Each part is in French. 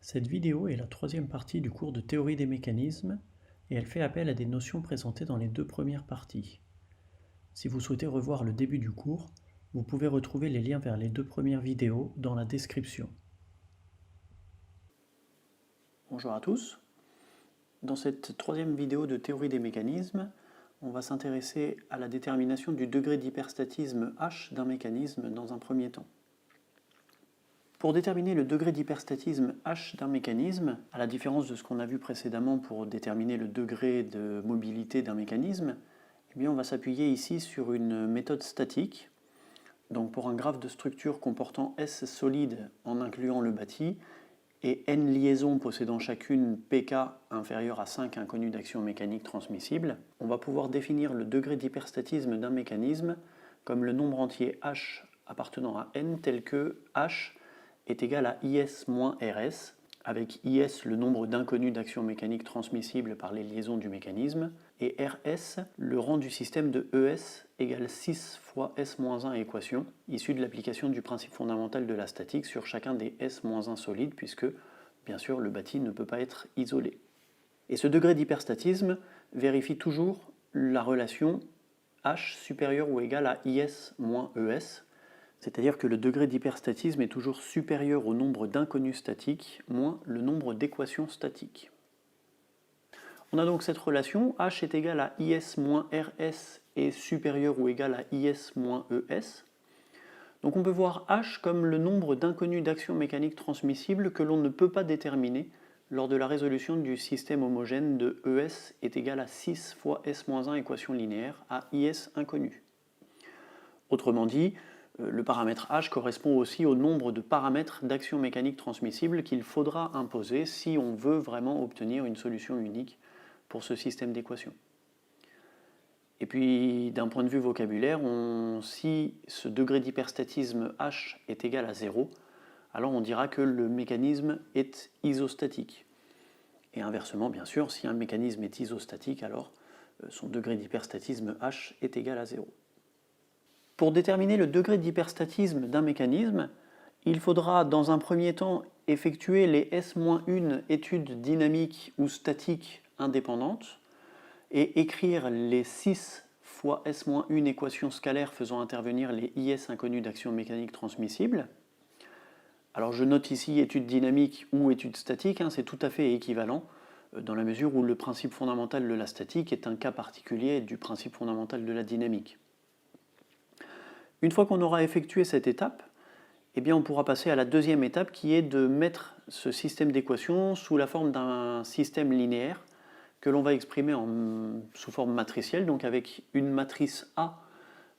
Cette vidéo est la troisième partie du cours de théorie des mécanismes et elle fait appel à des notions présentées dans les deux premières parties. Si vous souhaitez revoir le début du cours, vous pouvez retrouver les liens vers les deux premières vidéos dans la description. Bonjour à tous. Dans cette troisième vidéo de théorie des mécanismes, on va s'intéresser à la détermination du degré d'hyperstatisme H d'un mécanisme dans un premier temps. Pour déterminer le degré d'hyperstatisme H d'un mécanisme, à la différence de ce qu'on a vu précédemment pour déterminer le degré de mobilité d'un mécanisme, eh bien on va s'appuyer ici sur une méthode statique. Donc pour un graphe de structure comportant S solides en incluant le bâti et N liaisons possédant chacune pk inférieure à 5 inconnues d'action mécanique transmissible, on va pouvoir définir le degré d'hyperstatisme d'un mécanisme comme le nombre entier H appartenant à N tel que H est égal à IS moins RS, avec IS le nombre d'inconnus d'action mécanique transmissibles par les liaisons du mécanisme, et RS le rang du système de ES égale 6 fois S-1 équation, issue de l'application du principe fondamental de la statique sur chacun des S-1 solides, puisque, bien sûr, le bâti ne peut pas être isolé. Et ce degré d'hyperstatisme vérifie toujours la relation H supérieur ou égal à IS moins ES, c'est-à-dire que le degré d'hyperstatisme est toujours supérieur au nombre d'inconnus statiques moins le nombre d'équations statiques. On a donc cette relation, H est égal à IS moins RS est supérieur ou égal à IS moins ES. Donc on peut voir H comme le nombre d'inconnus d'action mécanique transmissible que l'on ne peut pas déterminer lors de la résolution du système homogène de ES est égal à 6 fois S-1 équation linéaire à IS inconnu. Autrement dit, le paramètre H correspond aussi au nombre de paramètres d'action mécanique transmissible qu'il faudra imposer si on veut vraiment obtenir une solution unique pour ce système d'équations. Et puis, d'un point de vue vocabulaire, si ce degré d'hyperstatisme H est égal à 0, alors on dira que le mécanisme est isostatique. Et inversement, bien sûr, si un mécanisme est isostatique, alors son degré d'hyperstatisme H est égal à 0. Pour déterminer le degré d'hyperstatisme d'un mécanisme, il faudra dans un premier temps effectuer les S-1 études dynamiques ou statiques indépendantes et écrire les 6 fois S-1 équations scalaires faisant intervenir les IS inconnus d'action mécanique transmissible. Alors je note ici études dynamiques ou études statiques, c'est tout à fait équivalent dans la mesure où le principe fondamental de la statique est un cas particulier du principe fondamental de la dynamique. Une fois qu'on aura effectué cette étape, eh bien on pourra passer à la deuxième étape qui est de mettre ce système d'équations sous la forme d'un système linéaire que l'on va exprimer sous forme matricielle, donc avec une matrice A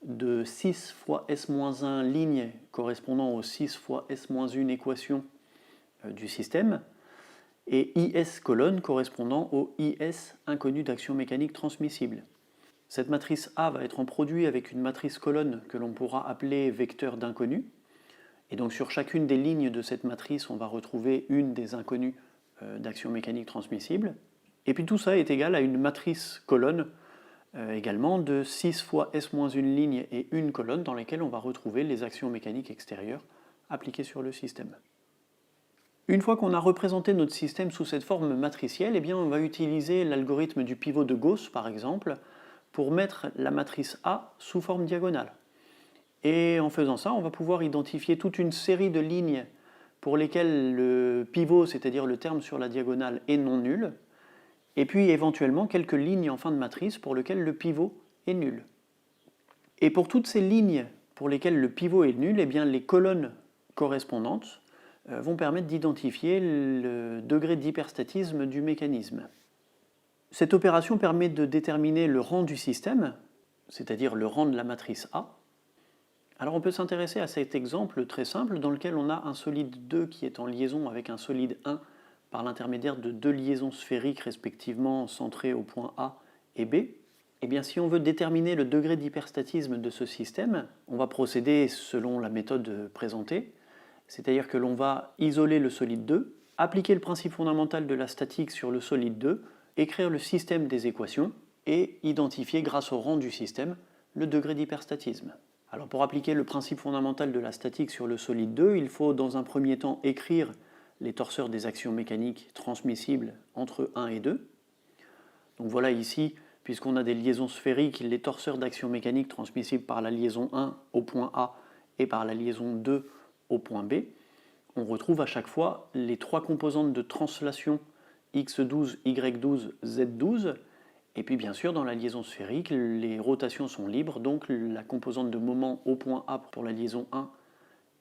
de 6 fois S-1 lignes correspondant aux 6 fois S-1 équations du système, et IS colonne correspondant aux IS inconnus d'action mécanique transmissible. Cette matrice A va être en produit avec une matrice colonne que l'on pourra appeler vecteur d'inconnus. Et donc sur chacune des lignes de cette matrice, on va retrouver une des inconnues d'action mécanique transmissible. Et puis tout ça est égal à une matrice colonne également de 6 fois S-1 ligne et une colonne dans lesquelles on va retrouver les actions mécaniques extérieures appliquées sur le système. Une fois qu'on a représenté notre système sous cette forme matricielle, eh bien on va utiliser l'algorithme du pivot de Gauss par exemple pour mettre la matrice A sous forme diagonale. Et en faisant ça, on va pouvoir identifier toute une série de lignes pour lesquelles le pivot, c'est-à-dire le terme sur la diagonale, est non nul, et puis éventuellement quelques lignes en fin de matrice pour lesquelles le pivot est nul. Et pour toutes ces lignes pour lesquelles le pivot est nul, eh bien les colonnes correspondantes vont permettre d'identifier le degré d'hyperstatisme du mécanisme. Cette opération permet de déterminer le rang du système, c'est-à-dire le rang de la matrice A. Alors on peut s'intéresser à cet exemple très simple dans lequel on a un solide 2 qui est en liaison avec un solide 1 par l'intermédiaire de deux liaisons sphériques respectivement centrées au point A et B. Eh bien si on veut déterminer le degré d'hyperstatisme de ce système, on va procéder selon la méthode présentée, c'est-à-dire que l'on va isoler le solide 2, appliquer le principe fondamental de la statique sur le solide 2, écrire le système des équations et identifier grâce au rang du système le degré d'hyperstatisme. Alors pour appliquer le principe fondamental de la statique sur le solide 2, il faut dans un premier temps écrire les torseurs des actions mécaniques transmissibles entre 1 et 2. Donc voilà ici, puisqu'on a des liaisons sphériques, les torseurs d'actions mécaniques transmissibles par la liaison 1 au point A et par la liaison 2 au point B. On retrouve à chaque fois les trois composantes de translation x12, y12, z12. Et puis bien sûr, dans la liaison sphérique, les rotations sont libres, donc la composante de moment au point A pour la liaison 1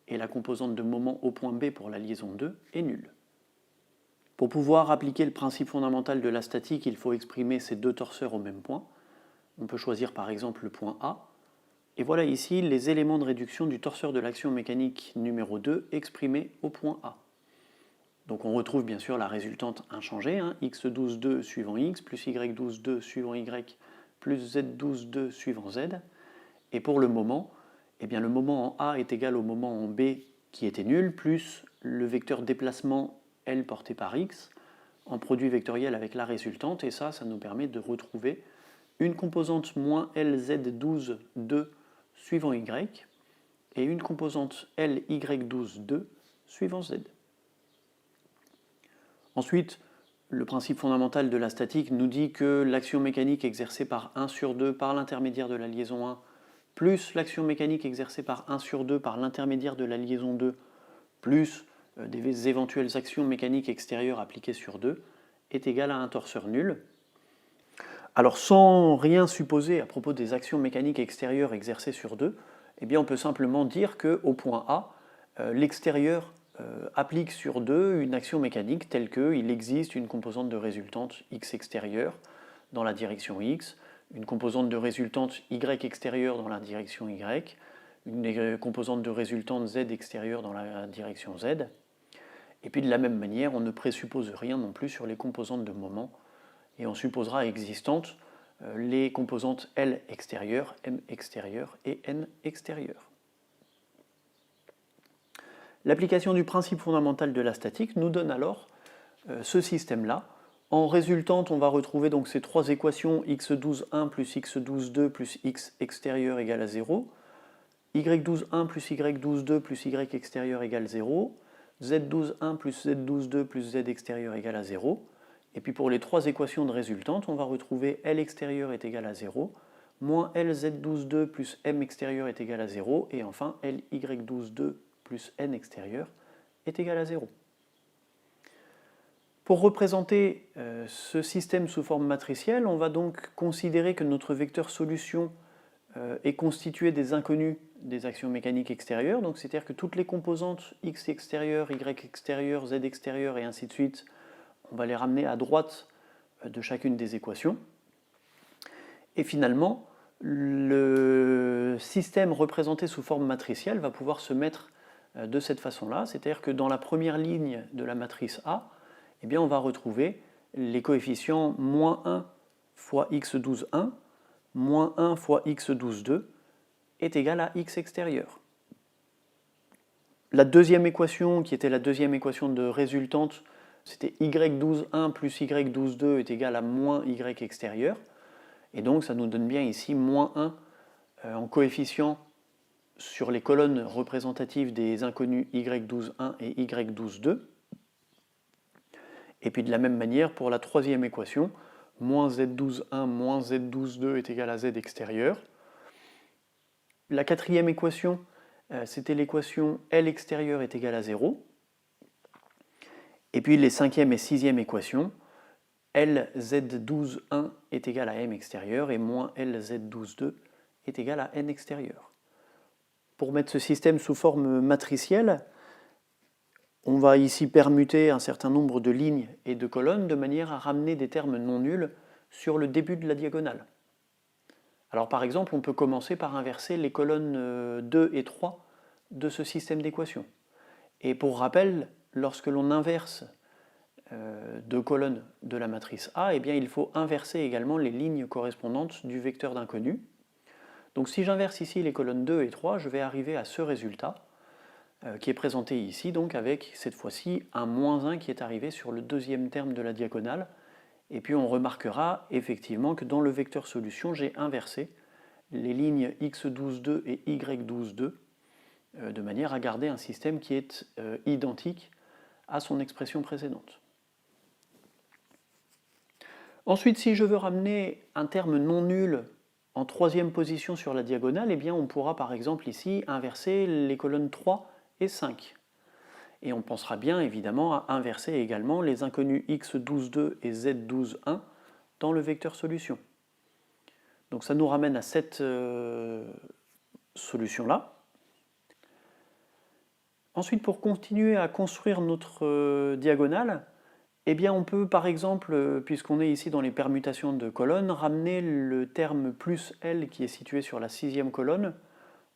et la composante de moment au point B pour la liaison 2 est nulle. Pour pouvoir appliquer le principe fondamental de la statique, il faut exprimer ces deux torseurs au même point. On peut choisir par exemple le point A. Et voilà ici les éléments de réduction du torseur de l'action mécanique numéro 2 exprimés au point A. Donc on retrouve bien sûr la résultante inchangée, x12,2 suivant x, plus y12,2 suivant y, plus z12,2 suivant z. Et pour le moment, eh bien le moment en A est égal au moment en B qui était nul, plus le vecteur déplacement L porté par x, en produit vectoriel avec la résultante, et ça nous permet de retrouver une composante moins LZ12,2 suivant y, et une composante LY12,2 suivant z. Ensuite, le principe fondamental de la statique nous dit que l'action mécanique exercée par 1 sur 2 par l'intermédiaire de la liaison 1, plus l'action mécanique exercée par 1 sur 2 par l'intermédiaire de la liaison 2, plus des éventuelles actions mécaniques extérieures appliquées sur 2, est égale à un torseur nul. Alors sans rien supposer à propos des actions mécaniques extérieures exercées sur 2, eh bien on peut simplement dire qu'au point A, l'extérieur applique sur 2 une action mécanique telle qu'il existe une composante de résultante x extérieure dans la direction x, une composante de résultante y extérieure dans la direction y, une composante de résultante z extérieure dans la direction z. Et puis de la même manière, on ne présuppose rien non plus sur les composantes de moment, et on supposera existantes les composantes L extérieures, M extérieures et N extérieures. L'application du principe fondamental de la statique nous donne alors ce système-là. En résultante, on va retrouver donc ces trois équations x12,1 plus x12,2 plus x extérieur égale à 0, y12,1 plus y12,2 plus y extérieur égale 0, z12,1 plus z12,2 plus z extérieur égale à 0. Et puis pour les trois équations de résultante, on va retrouver L extérieur est égal à 0, moins LZ12,2 plus M extérieur est égal à 0, et enfin LY12,2 plus N extérieur est égal à 0. Pour représenter ce système sous forme matricielle, on va donc considérer que notre vecteur solution est constitué des inconnus des actions mécaniques extérieures, donc c'est-à-dire que toutes les composantes x extérieure, y extérieure, z extérieure et ainsi de suite, on va les ramener à droite de chacune des équations. Et finalement, le système représenté sous forme matricielle va pouvoir se mettre de cette façon-là, c'est-à-dire que dans la première ligne de la matrice A, eh bien, on va retrouver les coefficients moins 1 fois x12,1, moins 1 fois x12,2 est égal à x extérieur. La deuxième équation, qui était la deuxième équation de résultante, c'était y12,1 plus y12,2 est égal à moins y extérieur. Et donc ça nous donne bien ici moins 1 en coefficient sur les colonnes représentatives des inconnus y12,1 et y12,2. Et puis de la même manière, pour la troisième équation, moins z12,1 moins z12,2 est égal à z extérieur. La quatrième équation, c'était l'équation L extérieur est égal à 0. Et puis les cinquième et sixième équations, LZ12,1 est égal à M extérieur et moins LZ12,2 est égal à N extérieur. Pour mettre ce système sous forme matricielle, on va ici permuter un certain nombre de lignes et de colonnes de manière à ramener des termes non nuls sur le début de la diagonale. Alors par exemple, on peut commencer par inverser les colonnes 2 et 3 de ce système d'équations. Et pour rappel, lorsque l'on inverse deux colonnes de la matrice A, eh bien, il faut inverser également les lignes correspondantes du vecteur d'inconnu. Donc si j'inverse ici les colonnes 2 et 3, je vais arriver à ce résultat qui est présenté ici, donc avec cette fois-ci un moins 1 qui est arrivé sur le deuxième terme de la diagonale. Et puis on remarquera effectivement que dans le vecteur solution, j'ai inversé les lignes x12,2 et y12,2 de manière à garder un système qui est identique à son expression précédente. Ensuite, si je veux ramener un terme non nul en troisième position sur la diagonale, eh bien on pourra par exemple ici inverser les colonnes 3 et 5. Et on pensera bien évidemment à inverser également les inconnus x12,2 et z12,1 dans le vecteur solution. Donc ça nous ramène à cette solution-là. Ensuite, pour continuer à construire notre diagonale, eh bien on peut par exemple, puisqu'on est ici dans les permutations de colonnes, ramener le terme plus L qui est situé sur la sixième colonne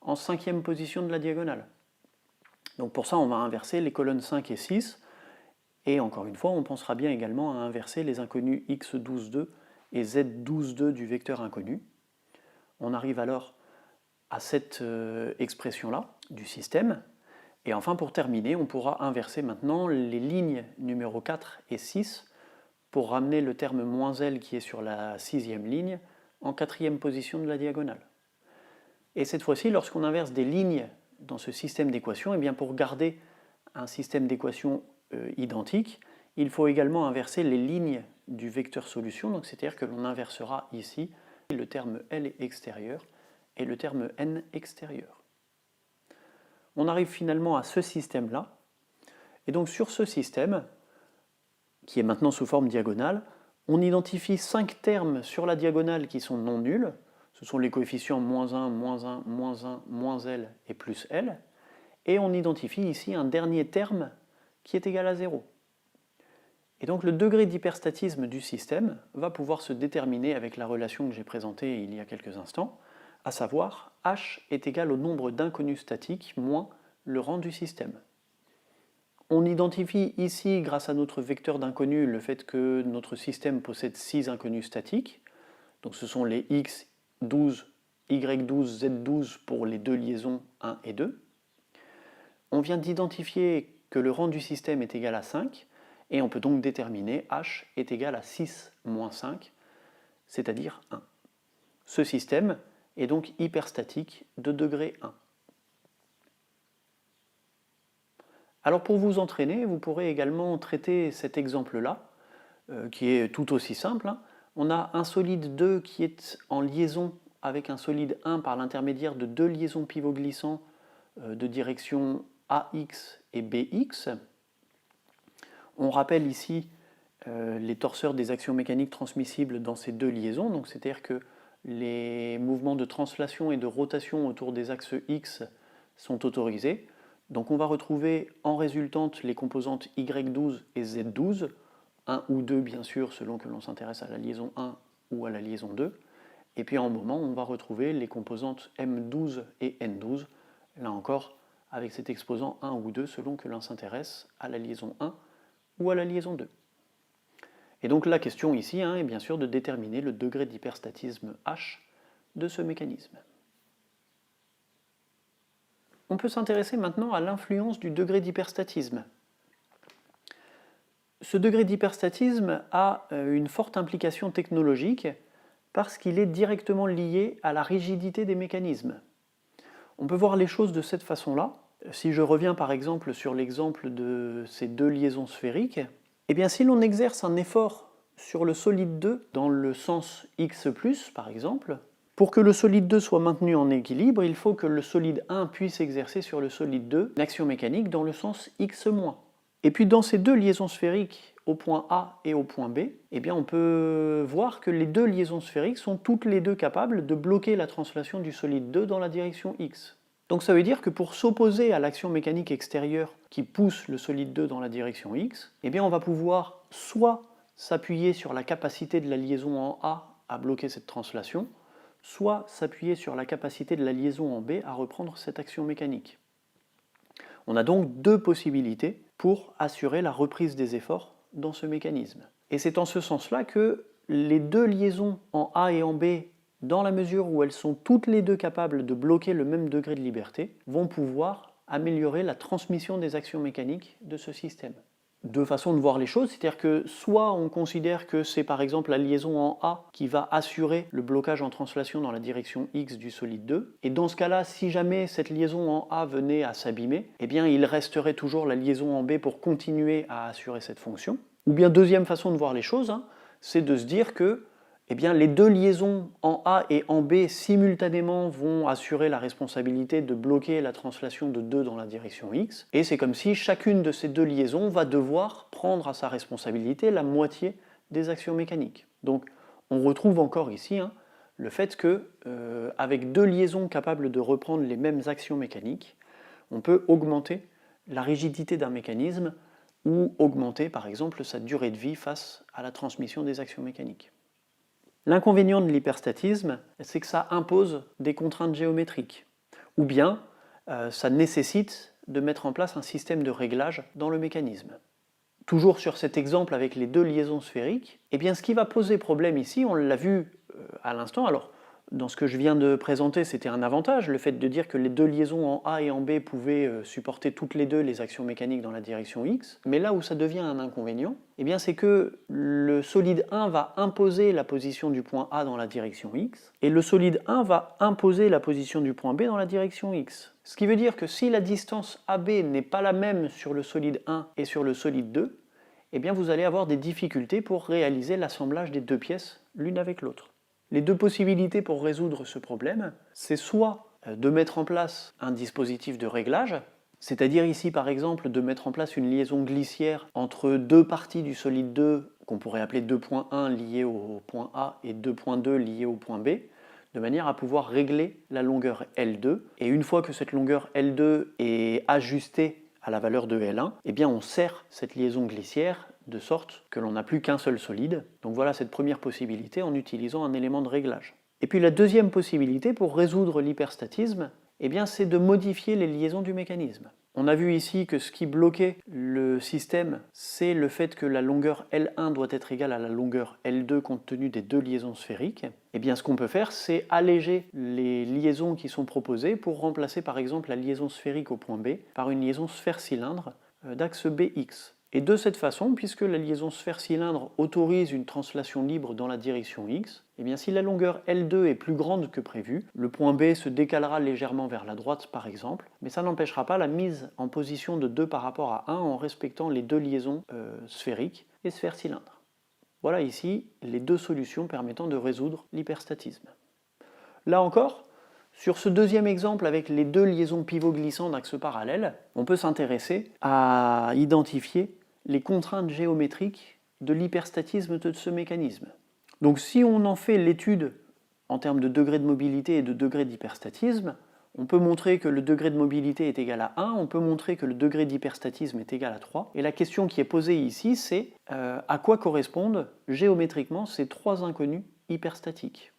en cinquième position de la diagonale. Donc pour ça, on va inverser les colonnes 5 et 6, et encore une fois, on pensera bien également à inverser les inconnus x12,2 et z12,2 du vecteur inconnu. On arrive alors à cette expression-là du système. Et enfin, pour terminer, on pourra inverser maintenant les lignes numéro 4 et 6 pour ramener le terme moins L qui est sur la sixième ligne en quatrième position de la diagonale. Et cette fois-ci, lorsqu'on inverse des lignes dans ce système d'équations, eh bien pour garder un système d'équations identique, il faut également inverser les lignes du vecteur solution, donc c'est-à-dire que l'on inversera ici le terme L extérieur et le terme N extérieur. On arrive finalement à ce système-là, et donc sur ce système, qui est maintenant sous forme diagonale, on identifie 5 termes sur la diagonale qui sont non nuls. Ce sont les coefficients moins 1, moins 1, moins 1, moins L et plus L. Et on identifie ici un dernier terme qui est égal à 0. Et donc le degré d'hyperstatisme du système va pouvoir se déterminer avec la relation que j'ai présentée il y a quelques instants, à savoir h est égal au nombre d'inconnus statiques moins le rang du système. On identifie ici, grâce à notre vecteur d'inconnus, le fait que notre système possède 6 inconnus statiques. Donc ce sont les x12, y12, z12 pour les deux liaisons 1 et 2. On vient d'identifier que le rang du système est égal à 5, et on peut donc déterminer h est égal à 6 moins 5, c'est-à-dire 1. Ce système est donc hyperstatique de degré 1. Alors pour vous entraîner, vous pourrez également traiter cet exemple-là, qui est tout aussi simple. On a un solide 2 qui est en liaison avec un solide 1 par l'intermédiaire de deux liaisons pivots glissants de direction AX et BX. On rappelle ici les torseurs des actions mécaniques transmissibles dans ces deux liaisons, donc c'est-à-dire que les mouvements de translation et de rotation autour des axes X sont autorisés. Donc on va retrouver en résultante les composantes Y12 et Z12, 1 ou 2 bien sûr selon que l'on s'intéresse à la liaison 1 ou à la liaison 2, et puis en moment on va retrouver les composantes M12 et N12, là encore avec cet exposant 1 ou 2 selon que l'on s'intéresse à la liaison 1 ou à la liaison 2. Et donc la question ici est bien sûr de déterminer le degré d'hyperstatisme H de ce mécanisme. On peut s'intéresser maintenant à l'influence du degré d'hyperstatisme. Ce degré d'hyperstatisme a une forte implication technologique parce qu'il est directement lié à la rigidité des mécanismes. On peut voir les choses de cette façon-là. Si je reviens par exemple sur l'exemple de ces deux liaisons sphériques, eh bien si l'on exerce un effort sur le solide 2 dans le sens x+, par exemple, pour que le solide 2 soit maintenu en équilibre, il faut que le solide 1 puisse exercer sur le solide 2 une action mécanique dans le sens x-. Et puis dans ces deux liaisons sphériques, au point A et au point B, eh bien on peut voir que les deux liaisons sphériques sont toutes les deux capables de bloquer la translation du solide 2 dans la direction x. Donc ça veut dire que pour s'opposer à l'action mécanique extérieure qui pousse le solide 2 dans la direction x, eh bien on va pouvoir soit s'appuyer sur la capacité de la liaison en A à bloquer cette translation, soit s'appuyer sur la capacité de la liaison en B à reprendre cette action mécanique. On a donc deux possibilités pour assurer la reprise des efforts dans ce mécanisme. Et c'est en ce sens-là que les deux liaisons en A et en B, dans la mesure où elles sont toutes les deux capables de bloquer le même degré de liberté, vont pouvoir améliorer la transmission des actions mécaniques de ce système. deux façons de voir les choses, c'est-à-dire que soit on considère que c'est par exemple la liaison en A qui va assurer le blocage en translation dans la direction X du solide 2, et dans ce cas-là, si jamais cette liaison en A venait à s'abîmer, eh bien il resterait toujours la liaison en B pour continuer à assurer cette fonction. Ou bien deuxième façon de voir les choses, c'est de se dire que eh bien, les deux liaisons en A et en B simultanément vont assurer la responsabilité de bloquer la translation de 2 dans la direction X, et c'est comme si chacune de ces deux liaisons va devoir prendre à sa responsabilité la moitié des actions mécaniques. Donc on retrouve encore ici le fait que, avec deux liaisons capables de reprendre les mêmes actions mécaniques, on peut augmenter la rigidité d'un mécanisme ou augmenter par exemple sa durée de vie face à la transmission des actions mécaniques. L'inconvénient de l'hyperstatisme, c'est que ça impose des contraintes géométriques, ou bien ça nécessite de mettre en place un système de réglage dans le mécanisme. Toujours sur cet exemple avec les deux liaisons sphériques, eh bien ce qui va poser problème ici, on l'a vu à l'instant, alors dans ce que je viens de présenter, c'était un avantage, le fait de dire que les deux liaisons en A et en B pouvaient supporter toutes les deux les actions mécaniques dans la direction X, mais là où ça devient un inconvénient, eh bien c'est que le solide 1 va imposer la position du point A dans la direction X, et le solide 1 va imposer la position du point B dans la direction X. Ce qui veut dire que si la distance AB n'est pas la même sur le solide 1 et sur le solide 2, eh bien vous allez avoir des difficultés pour réaliser l'assemblage des deux pièces l'une avec l'autre. Les deux possibilités pour résoudre ce problème, c'est soit de mettre en place un dispositif de réglage, c'est-à-dire ici par exemple de mettre en place une liaison glissière entre deux parties du solide 2 qu'on pourrait appeler 2.1 liées au point A et 2.2 liées au point B, de manière à pouvoir régler la longueur L2, et une fois que cette longueur L2 est ajustée à la valeur de L1, eh bien on serre cette liaison glissière de sorte que l'on n'a plus qu'un seul solide. Donc voilà cette première possibilité en utilisant un élément de réglage. Et puis la deuxième possibilité pour résoudre l'hyperstatisme, eh bien c'est de modifier les liaisons du mécanisme. On a vu ici que ce qui bloquait le système, c'est le fait que la longueur L1 doit être égale à la longueur L2 compte tenu des deux liaisons sphériques. Eh bien ce qu'on peut faire, c'est alléger les liaisons qui sont proposées pour remplacer par exemple la liaison sphérique au point B par une liaison sphère-cylindre d'axe BX. Et de cette façon, puisque la liaison sphère-cylindre autorise une translation libre dans la direction X, eh bien si la longueur L2 est plus grande que prévu, le point B se décalera légèrement vers la droite par exemple, mais ça n'empêchera pas la mise en position de 2 par rapport à 1 en respectant les deux liaisons sphériques et sphère-cylindre. Voilà ici les deux solutions permettant de résoudre l'hyperstatisme. Là encore, sur ce deuxième exemple avec les deux liaisons pivot glissants d'axe parallèle, on peut s'intéresser à identifier les contraintes géométriques de l'hyperstatisme de ce mécanisme. Donc si on en fait l'étude en termes de degré de mobilité et de degré d'hyperstatisme, on peut montrer que le degré de mobilité est égal à 1, on peut montrer que le degré d'hyperstatisme est égal à 3, et la question qui est posée ici, c'est à quoi correspondent géométriquement ces trois inconnus hyperstatiques.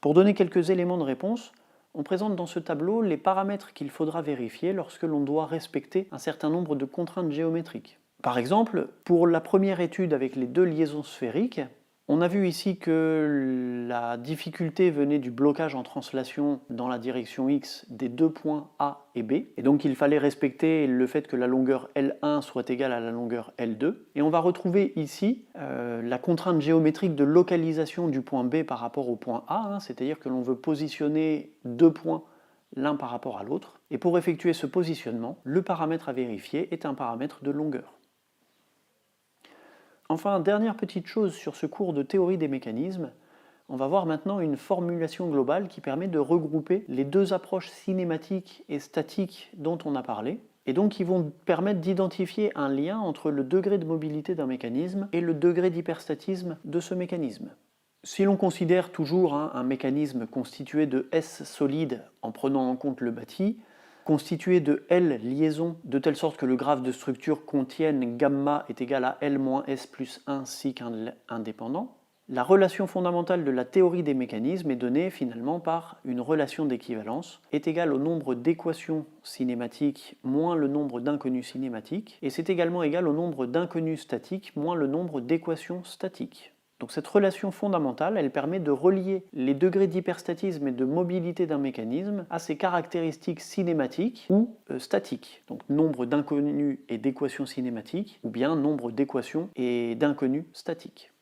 Pour donner quelques éléments de réponse, on présente dans ce tableau les paramètres qu'il faudra vérifier lorsque l'on doit respecter un certain nombre de contraintes géométriques. Par exemple, pour la première étude avec les deux liaisons sphériques, on a vu ici que la difficulté venait du blocage en translation dans la direction X des deux points A et B, et donc il fallait respecter le fait que la longueur L1 soit égale à la longueur L2. Et on va retrouver ici la contrainte géométrique de localisation du point B par rapport au point A, c'est-à-dire que l'on veut positionner deux points l'un par rapport à l'autre. Et pour effectuer ce positionnement, le paramètre à vérifier est un paramètre de longueur. Enfin, dernière petite chose sur ce cours de théorie des mécanismes, on va voir maintenant une formulation globale qui permet de regrouper les deux approches cinématiques et statiques dont on a parlé, et donc qui vont permettre d'identifier un lien entre le degré de mobilité d'un mécanisme et le degré d'hyperstatisme de ce mécanisme. Si l'on considère toujours un mécanisme constitué de S solides en prenant en compte le bâti, constitué de L liaisons de telle sorte que le graphe de structure contienne gamma est égal à L moins S plus 1 si qu'un indépendant, la relation fondamentale de la théorie des mécanismes est donnée finalement par une relation d'équivalence est égale au nombre d'équations cinématiques moins le nombre d'inconnus cinématiques, et c'est également égal au nombre d'inconnus statiques moins le nombre d'équations statiques. Donc cette relation fondamentale, elle permet de relier les degrés d'hyperstatisme et de mobilité d'un mécanisme à ses caractéristiques cinématiques ou statiques. Donc nombre d'inconnus et d'équations cinématiques, ou bien nombre d'équations et d'inconnus statiques.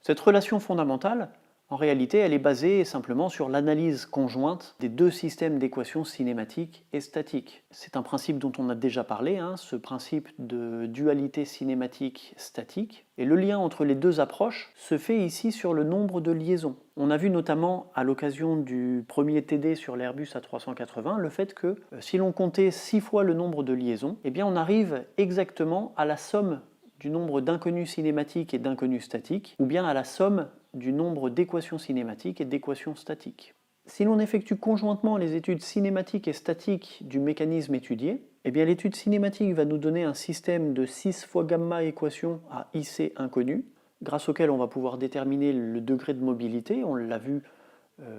Cette relation fondamentale, en réalité, elle est basée simplement sur l'analyse conjointe des deux systèmes d'équations cinématiques et statiques. C'est un principe dont on a déjà parlé, ce principe de dualité cinématique-statique. Et le lien entre les deux approches se fait ici sur le nombre de liaisons. On a vu notamment à l'occasion du premier TD sur l'Airbus A380 le fait que si l'on comptait 6 fois le nombre de liaisons, eh bien on arrive exactement à la somme du nombre d'inconnus cinématiques et d'inconnus statiques, ou bien à la somme du nombre d'équations cinématiques et d'équations statiques. Si l'on effectue conjointement les études cinématiques et statiques du mécanisme étudié, eh bien l'étude cinématique va nous donner un système de 6 fois gamma équations à IC inconnu, grâce auquel on va pouvoir déterminer le degré de mobilité, on l'a vu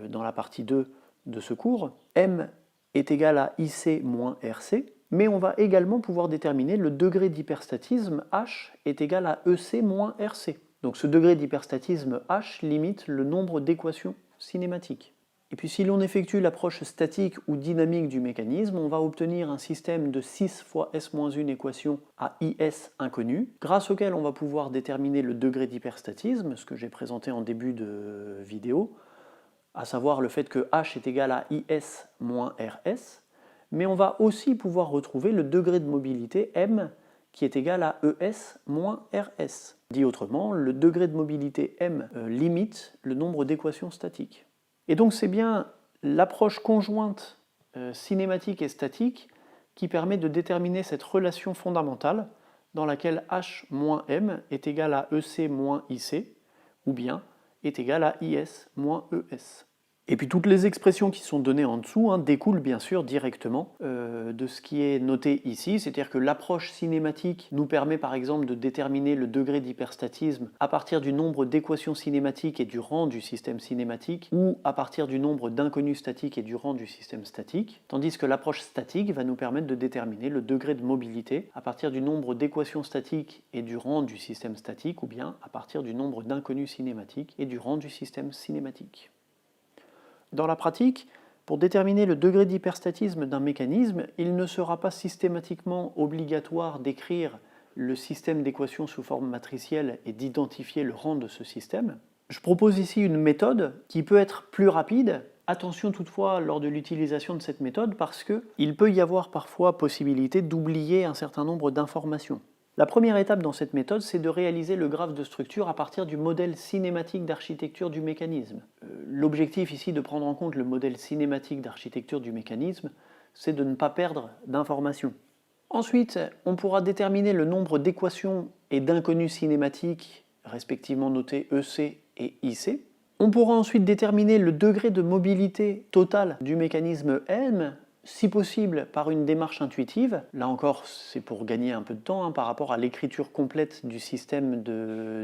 dans la partie 2 de ce cours. M est égal à IC moins RC, mais on va également pouvoir déterminer le degré d'hyperstatisme H est égal à EC moins RC. Donc ce degré d'hyperstatisme H limite le nombre d'équations cinématiques. Et puis si l'on effectue l'approche statique ou dynamique du mécanisme, on va obtenir un système de 6 fois S-1 équations à IS inconnu, grâce auquel on va pouvoir déterminer le degré d'hyperstatisme, ce que j'ai présenté en début de vidéo, à savoir le fait que H est égal à IS moins RS, mais on va aussi pouvoir retrouver le degré de mobilité M qui est égal à ES moins RS. Dit autrement, le degré de mobilité M limite le nombre d'équations statiques. Et donc c'est bien l'approche conjointe cinématique et statique qui permet de déterminer cette relation fondamentale dans laquelle H moins M est égal à EC moins IC, ou bien est égal à IS moins ES. Et puis toutes les expressions qui sont données en dessous découlent bien sûr directement de ce qui est noté ici, c'est-à-dire que l'approche cinématique nous permet par exemple de déterminer le degré d'hyperstatisme à partir du nombre d'équations cinématiques et du rang du système cinématique, ou à partir du nombre d'inconnus statiques et du rang du système statique, tandis que l'approche statique va nous permettre de déterminer le degré de mobilité à partir du nombre d'équations statiques et du rang du système statique, ou bien à partir du nombre d'inconnus cinématiques et du rang du système cinématique. Dans la pratique, pour déterminer le degré d'hyperstatisme d'un mécanisme, il ne sera pas systématiquement obligatoire d'écrire le système d'équations sous forme matricielle et d'identifier le rang de ce système. Je propose ici une méthode qui peut être plus rapide. Attention toutefois lors de l'utilisation de cette méthode parce qu'il peut y avoir parfois possibilité d'oublier un certain nombre d'informations. La première étape dans cette méthode, c'est de réaliser le graphe de structure à partir du modèle cinématique d'architecture du mécanisme. L'objectif ici de prendre en compte le modèle cinématique d'architecture du mécanisme, c'est de ne pas perdre d'informations. Ensuite, on pourra déterminer le nombre d'équations et d'inconnus cinématiques, respectivement notés EC et IC. On pourra ensuite déterminer le degré de mobilité totale du mécanisme M, si possible par une démarche intuitive. Là encore, c'est pour gagner un peu de temps par rapport à l'écriture complète du système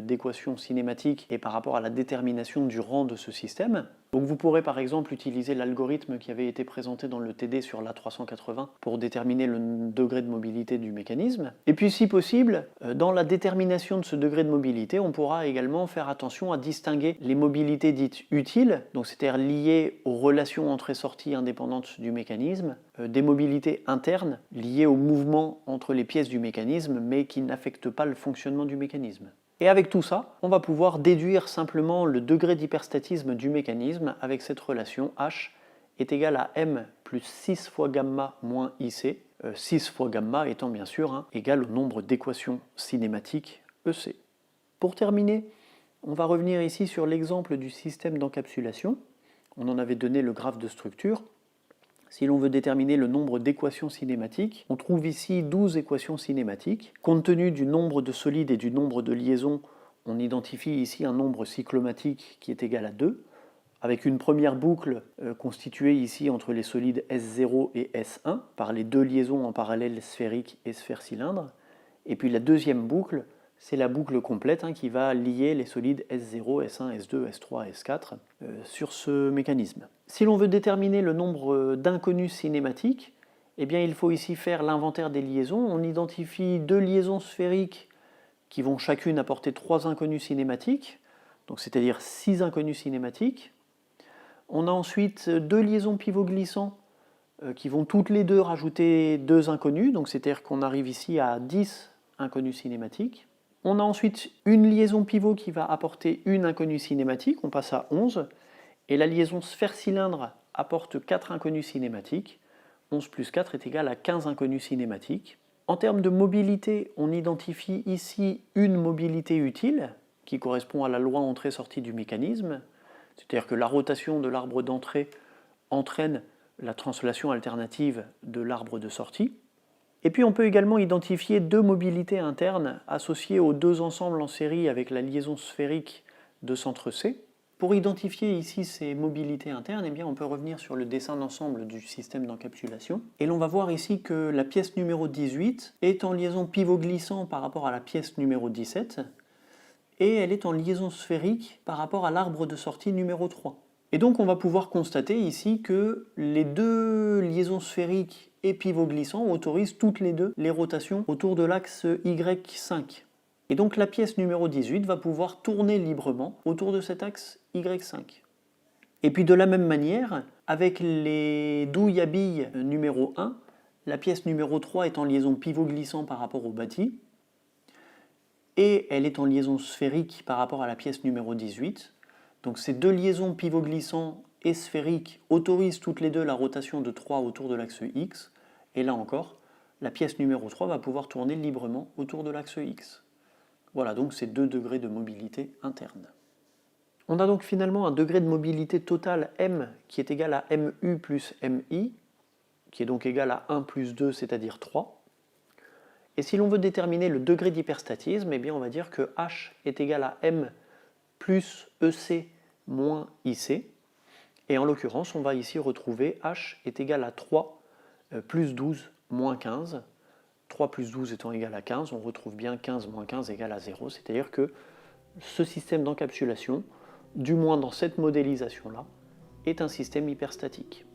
d'équations cinématiques et par rapport à la détermination du rang de ce système. Donc vous pourrez par exemple utiliser l'algorithme qui avait été présenté dans le TD sur l'A380 pour déterminer le degré de mobilité du mécanisme. Et puis si possible, dans la détermination de ce degré de mobilité, on pourra également faire attention à distinguer les mobilités dites utiles, donc c'est-à-dire liées aux relations entrée sortie indépendantes du mécanisme, des mobilités internes liées au mouvement entre les pièces du mécanisme mais qui n'affectent pas le fonctionnement du mécanisme. Et avec tout ça, on va pouvoir déduire simplement le degré d'hyperstatisme du mécanisme avec cette relation H est égal à M plus 6 fois gamma moins IC, 6 fois gamma étant bien sûr égal au nombre d'équations cinématiques EC. Pour terminer, on va revenir ici sur l'exemple du système d'encapsulation. On en avait donné le graphe de structure. Si l'on veut déterminer le nombre d'équations cinématiques, on trouve ici 12 équations cinématiques. Compte tenu du nombre de solides et du nombre de liaisons, on identifie ici un nombre cyclomatique qui est égal à 2, avec une première boucle constituée ici entre les solides S0 et S1 par les deux liaisons en parallèle sphérique et sphère-cylindre. Et puis la deuxième boucle, c'est la boucle complète qui va lier les solides S0, S1, S2, S3, S4 sur ce mécanisme. Si l'on veut déterminer le nombre d'inconnus cinématiques, eh bien il faut ici faire l'inventaire des liaisons. On identifie deux liaisons sphériques qui vont chacune apporter 3 inconnus cinématiques, donc c'est-à-dire 6 inconnus cinématiques. On a ensuite 2 liaisons pivots glissants qui vont toutes les deux rajouter 2 inconnus, donc c'est-à-dire qu'on arrive ici à 10 inconnus cinématiques. On a ensuite une liaison pivot qui va apporter une inconnue cinématique, on passe à 11, et la liaison sphère-cylindre apporte 4 inconnus cinématiques. 11 plus 4 est égal à 15 inconnus cinématiques. En termes de mobilité, on identifie ici une mobilité utile, qui correspond à la loi entrée-sortie du mécanisme, c'est-à-dire que la rotation de l'arbre d'entrée entraîne la translation alternative de l'arbre de sortie. Et puis on peut également identifier 2 mobilités internes associées aux 2 ensembles en série avec la liaison sphérique de centre C. Pour identifier ici ces mobilités internes, eh bien, on peut revenir sur le dessin d'ensemble du système d'encapsulation. Et l'on va voir ici que la pièce numéro 18 est en liaison pivot glissant par rapport à la pièce numéro 17, et elle est en liaison sphérique par rapport à l'arbre de sortie numéro 3. Et donc on va pouvoir constater ici que les 2 liaisons sphériques et pivot glissant autorisent toutes les deux les rotations autour de l'axe Y5. Et donc la pièce numéro 18 va pouvoir tourner librement autour de cet axe Y5. Et puis de la même manière, avec les douilles à billes numéro 1, la pièce numéro 3 est en liaison pivot glissant par rapport au bâti, et elle est en liaison sphérique par rapport à la pièce numéro 18. Donc ces 2 liaisons pivot glissant et sphérique autorisent toutes les deux la rotation de 3 autour de l'axe X, et là encore, la pièce numéro 3 va pouvoir tourner librement autour de l'axe X. Voilà donc ces 2 degrés de mobilité interne. On a donc finalement un degré de mobilité totale M qui est égal à MU plus MI, qui est donc égal à 1 plus 2, c'est-à-dire 3. Et si l'on veut déterminer le degré d'hyperstatisme, eh bien on va dire que H est égal à M plus EC moins IC. Et en l'occurrence, on va ici retrouver H est égal à 3 plus 12 moins 15. 3 plus 12 étant égal à 15, on retrouve bien 15 moins 15 égale à 0, c'est-à-dire que ce système d'encapsulation, du moins dans cette modélisation-là, est un système hyperstatique.